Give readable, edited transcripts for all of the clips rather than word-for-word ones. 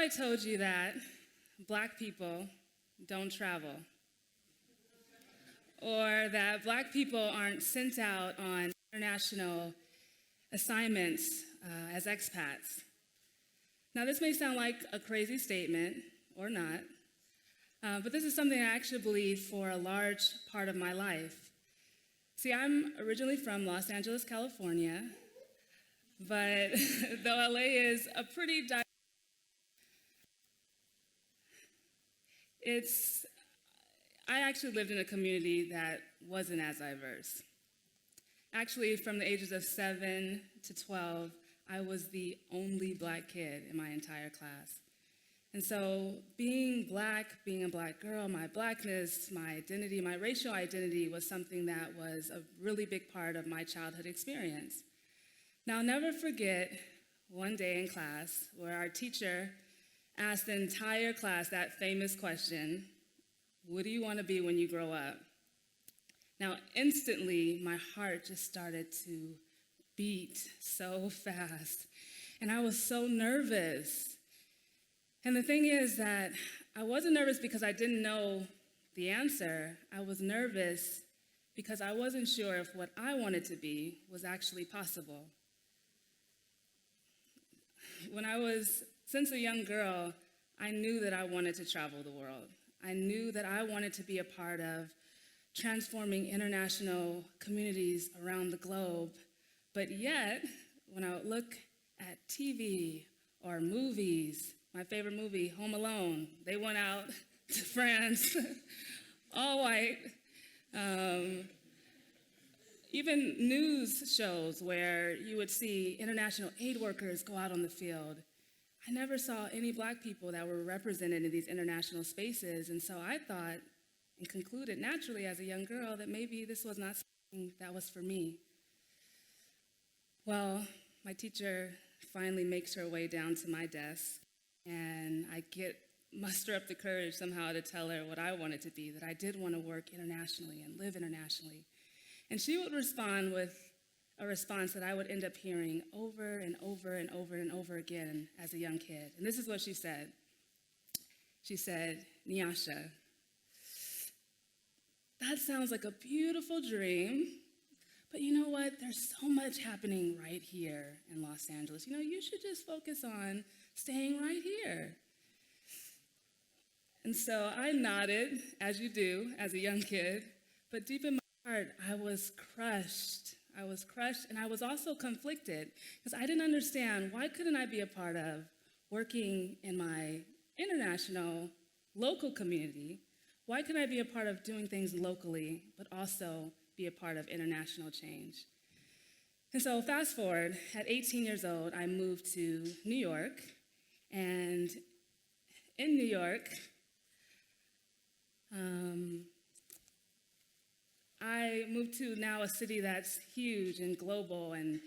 I told you that Black people don't travel, or that Black people aren't sent out on international assignments as expats? Now, this may sound like a crazy statement, or not, but this is something I actually believe for a large part of my life. See, I'm originally from Los Angeles, California, but though LA is a pretty I actually lived in a community that wasn't as diverse. Actually, from the ages of 7 to 12, I was the only Black kid in my entire class. And so being Black, being a Black girl, my Blackness, my identity, my racial identity was something that was a really big part of my childhood experience. Now, I'll never forget one day in class where our teacher asked the entire class that famous question, "What do you want to be when you grow up?" Now, instantly, my heart just started to beat so fast, and I was so nervous. And the thing is that I wasn't nervous because I didn't know the answer. I was nervous because I wasn't sure if what I wanted to be was actually possible. Since a young girl, I knew that I wanted to travel the world. I knew that I wanted to be a part of transforming international communities around the globe. But yet, when I would look at TV or movies, my favorite movie, Home Alone, they went out to France, all white. Even news shows where you would see international aid workers go out on the field. I never saw any Black people that were represented in these international spaces, and so I thought and concluded naturally as a young girl that maybe this was not something that was for me. Well, my teacher finally makes her way down to my desk, and I muster up the courage somehow to tell her what I wanted to be, that I did want to work internationally and live internationally. And she would respond with a response that I would end up hearing over and over and over and over again as a young kid. And this is what she said. She said, "Nyasha, that sounds like a beautiful dream, but you know what? There's so much happening right here in Los Angeles. You should just focus on staying right here." And so I nodded, as you do as a young kid, but deep in my heart, I was crushed. And I was also conflicted because I didn't understand, why couldn't I be a part of working in my international local community? Why couldn't I be a part of doing things locally, but also be a part of international change? And so fast forward, at 18 years old, I moved to New York. And in New York, I moved to now a city that's huge and global and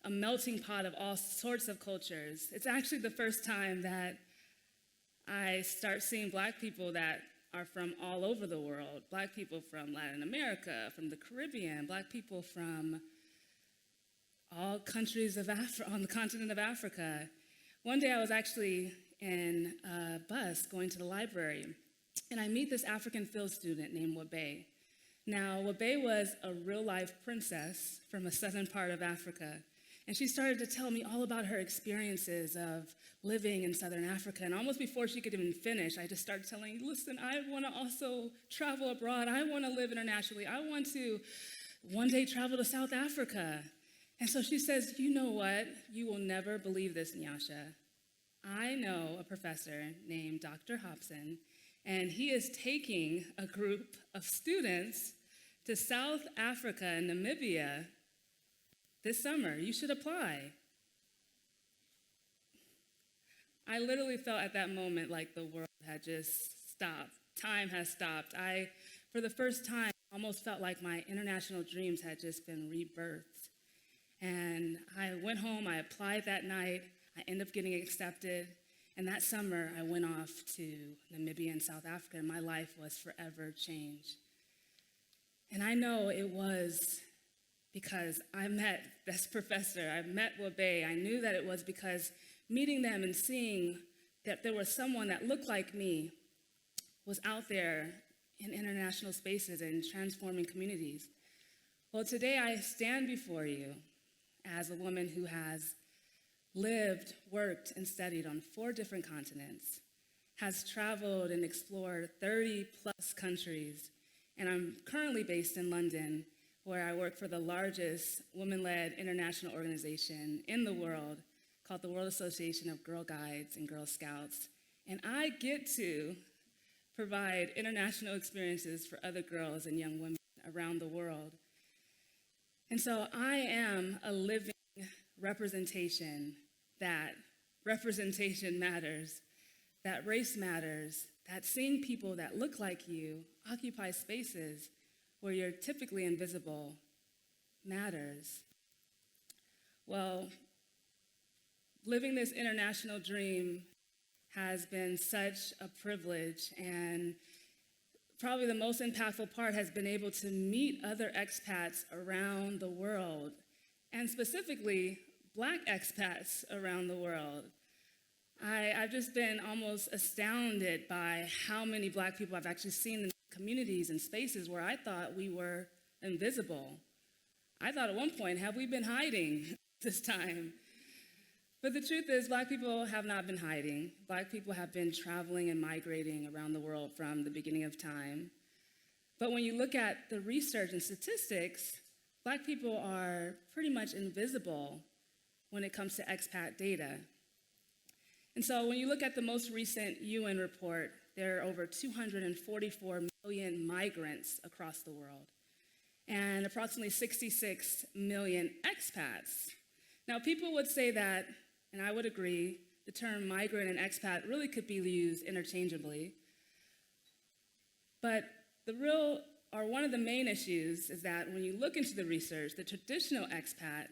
a melting pot of all sorts of cultures. It's actually the first time that I start seeing Black people that are from all over the world. Black people from Latin America, from the Caribbean, Black people from all countries on the continent of Africa. One day I was actually in a bus going to the library, and I meet this African field student named Wabe. Now, Wabe was a real-life princess from a southern part of Africa, and she started to tell me all about her experiences of living in southern Africa. And almost before she could even finish, I just started telling her, "Listen, I want to also travel abroad. I want to live internationally. I want to one day travel to South Africa." And so she says, "You know what? You will never believe this, Nyasha. I know a professor named Dr. Hobson, and he is taking a group of students to South Africa and Namibia this summer. You should apply." I literally felt at that moment like the world had just stopped. Time has stopped. I, for the first time, almost felt like my international dreams had just been rebirthed. And I went home, I applied that night, I ended up getting accepted, and that summer I went off to Namibia and South Africa, and my life was forever changed. And I know it was because I met this professor, I met Wabe. I knew that it was because meeting them and seeing that there was someone that looked like me was out there in international spaces and transforming communities. Well, today I stand before you as a woman who has lived, worked, and studied on 4 different continents, has traveled and explored 30 plus countries, and I'm currently based in London, where I work for the largest women-led international organization in the world called the World Association of Girl Guides and Girl Scouts. And I get to provide international experiences for other girls and young women around the world. And so I am a living representation that representation matters, that race matters, that seeing people that look like you occupy spaces where you're typically invisible matters. Well, living this international dream has been such a privilege, and probably the most impactful part has been able to meet other expats around the world, and specifically Black expats around the world. I've just been almost astounded by how many Black people I've actually seen in communities and spaces where I thought we were invisible. I thought at one point, have we been hiding this time? But the truth is, Black people have not been hiding. Black people have been traveling and migrating around the world from the beginning of time. But when you look at the research and statistics, Black people are pretty much invisible when it comes to expat data. And so when you look at the most recent UN report, there are over 244 million migrants across the world and approximately 66 million expats. Now, people would say that, and I would agree, the term migrant and expat really could be used interchangeably. But one of the main issues is that when you look into the research, the traditional expat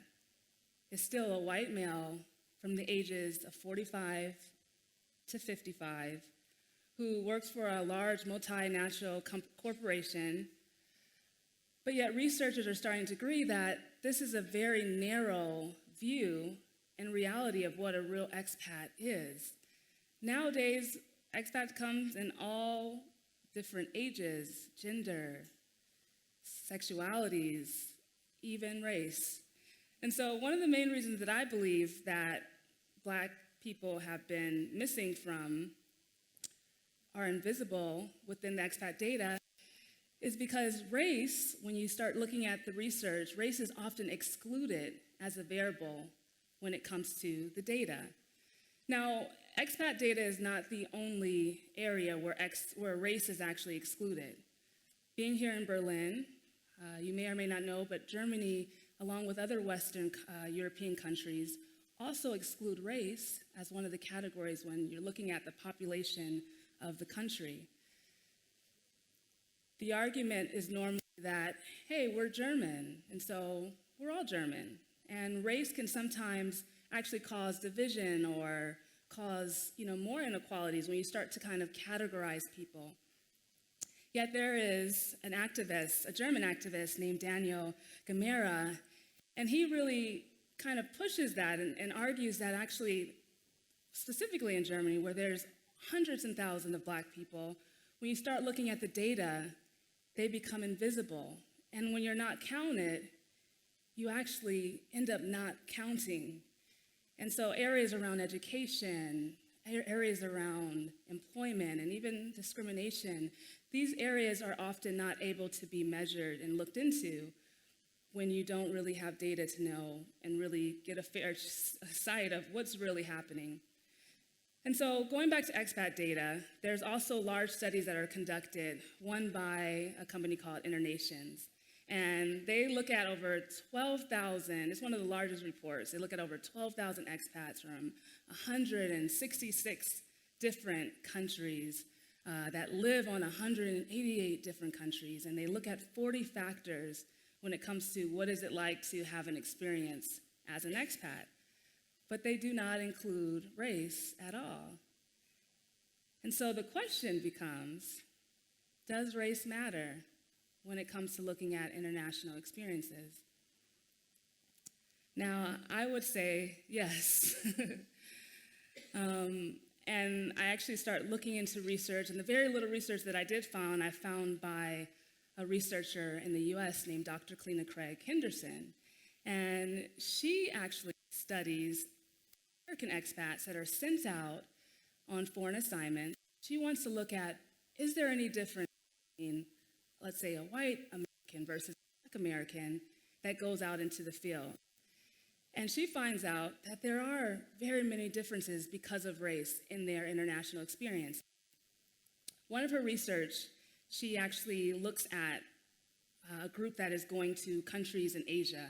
is still a white male from the ages of 45 to 55 who works for a large multinational corporation. But yet researchers are starting to agree that this is a very narrow view and reality of what a real expat is. Nowadays, expat comes in all different ages, gender, sexualities, even race. And so one of the main reasons that I believe that Black people have been missing from, are invisible within the expat data, is because race, when you start looking at the research, race is often excluded as a variable when it comes to the data. Now, expat data is not the only area where race is actually excluded. Being here in Berlin, you may or may not know, but Germany, along with other Western European countries, also exclude race as one of the categories when you're looking at the population of the country. The argument is normally that, hey, we're German, and so we're all German. And race can sometimes actually cause division or cause, more inequalities when you start to kind of categorize people. Yet there is an activist, a German activist named Daniel Gamera, and he really kind of pushes that and argues that actually, specifically in Germany, where there's hundreds and thousands of Black people, when you start looking at the data, they become invisible. And when you're not counted, you actually end up not counting. And so areas around education, areas around employment, and even discrimination, these areas are often not able to be measured and looked into when you don't really have data to know and really get a fair sight of what's really happening. And so going back to expat data, there's also large studies that are conducted, one by a company called Internations. And they look at over 12,000, it's one of the largest reports, they look at over 12,000 expats from 166 different countries that live on 188 different countries. And they look at 40 factors when it comes to what is it like to have an experience as an expat. But they do not include race at all. And so the question becomes, does race matter when it comes to looking at international experiences? Now, I would say yes. And I actually started looking into research, and the very little research that I did find, I found by a researcher in the US named Dr. Clena Craig Henderson. And she actually studies American expats that are sent out on foreign assignments. She wants to look at, is there any difference between, let's say, a white American versus a Black American that goes out into the field? And she finds out that there are very many differences because of race in their international experience. One of her research, she actually looks at a group that is going to countries in Asia.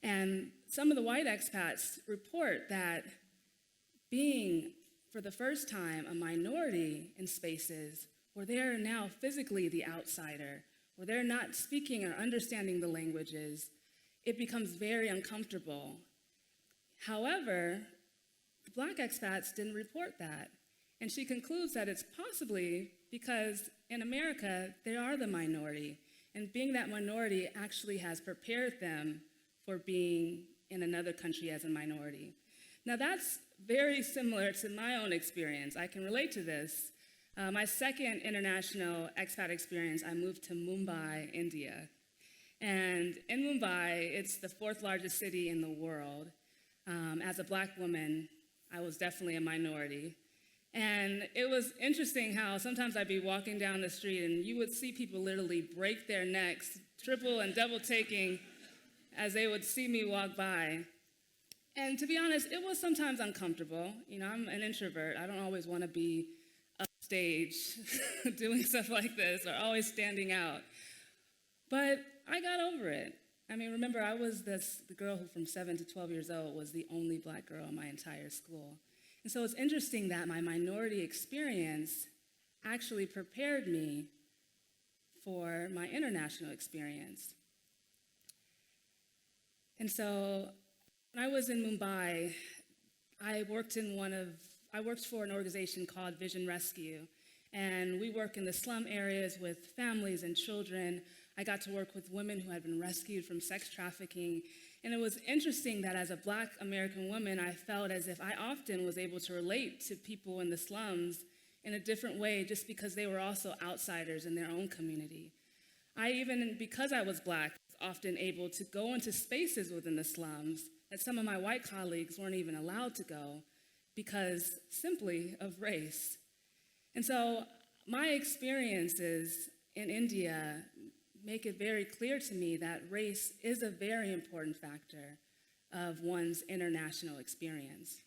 And some of the white expats report that being, for the first time, a minority in spaces where they're now physically the outsider, where they're not speaking or understanding the languages, it becomes very uncomfortable. However, the Black expats didn't report that. And she concludes that it's possibly because in America, they are the minority. And being that minority actually has prepared them for being in another country as a minority. Now that's very similar to my own experience. I can relate to this. My second international expat experience, I moved to Mumbai, India. And in Mumbai, it's the fourth largest city in the world. As a Black woman, I was definitely a minority. And it was interesting how sometimes I'd be walking down the street and you would see people literally break their necks, triple and double taking as they would see me walk by. And to be honest, it was sometimes uncomfortable. You know, I'm an introvert. I don't always want to be upstage doing stuff like this or always standing out. But I got over it. I mean, remember, I was the girl who from 7 to 12 years old was the only Black girl in my entire school. And so it's interesting that my minority experience actually prepared me for my international experience. And so when I was in Mumbai, I worked for an organization called Vision Rescue. And we work in the slum areas with families and children. I got to work with women who had been rescued from sex trafficking. And it was interesting that as a Black American woman, I felt as if I often was able to relate to people in the slums in a different way just because they were also outsiders in their own community. I even, because I was Black, was often able to go into spaces within the slums that some of my white colleagues weren't even allowed to go because simply of race. And so my experiences in India make it very clear to me that race is a very important factor of one's international experience.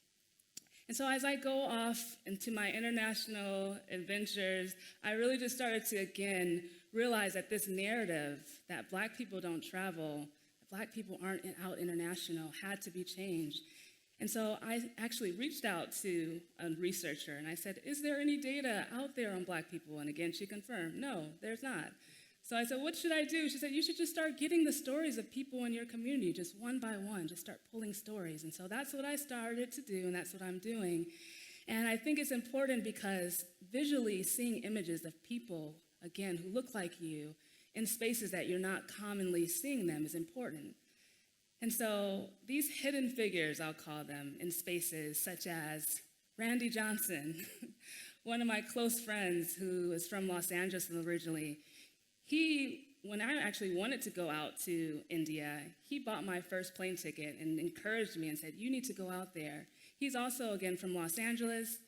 And so as I go off into my international adventures, I really just started to, again, realize that this narrative that Black people don't travel, that Black people aren't out international, had to be changed. And so I actually reached out to a researcher, and I said, is there any data out there on Black people? And again, she confirmed, no, there's not. So I said, what should I do? She said, you should just start getting the stories of people in your community, just one by one, just start pulling stories. And so that's what I started to do, and that's what I'm doing. And I think it's important because visually seeing images of people, again, who look like you in spaces that you're not commonly seeing them is important. And so these hidden figures, I'll call them, in spaces such as Randy Johnson, one of my close friends who is from Los Angeles originally. When I actually wanted to go out to India, he bought my first plane ticket and encouraged me and said, you need to go out there. He's also, again, from Los Angeles.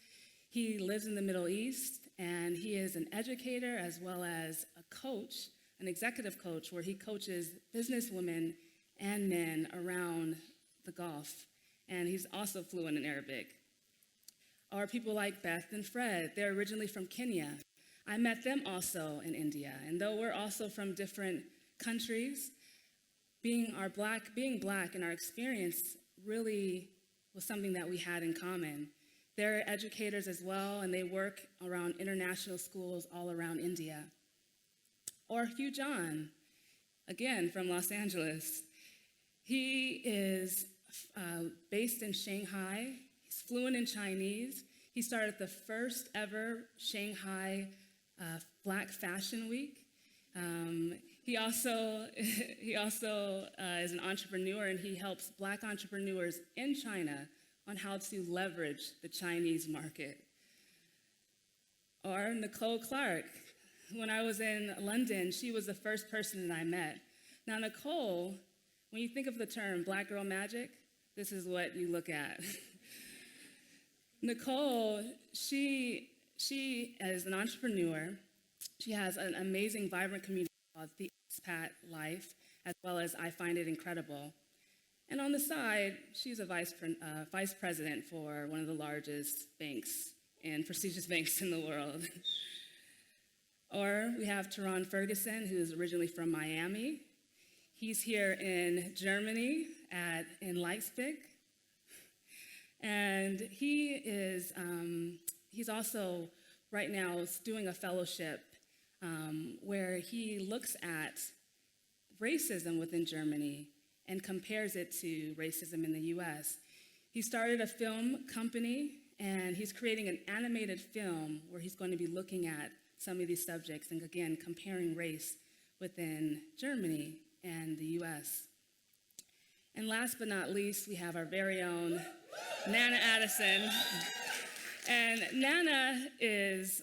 He lives in the Middle East, and he is an educator as well as a coach, an executive coach, where he coaches businesswomen and men around the Gulf. And he's also fluent in Arabic. Or people like Beth and Fred. They're originally from Kenya. I met them also in India, and though we're also from different countries, being Black in our experience really was something that we had in common. They're educators as well, and they work around international schools all around India. Or Hugh John, again from Los Angeles. He is based in Shanghai. He's fluent in Chinese. He started the first ever Shanghai Black Fashion Week. He also is an entrepreneur, and he helps Black entrepreneurs in China on how to leverage the Chinese market. Or Nicole Clark. When I was in London, she was the first person that I met. Now, Nicole, when you think of the term Black Girl Magic, this is what you look at. Nicole, she is an entrepreneur. She has an amazing, vibrant community called the Expat life, as well as I Find It Incredible. And on the side, she's a vice president for one of the largest banks and prestigious banks in the world. Or we have Teron Ferguson, who is originally from Miami. He's here in Germany in Leipzig. And he's also right now doing a fellowship where he looks at racism within Germany and compares it to racism in the US. He started a film company, and he's creating an animated film where he's going to be looking at some of these subjects and, again, comparing race within Germany and the US. And last but not least, we have our very own Nana Addison. And Nana is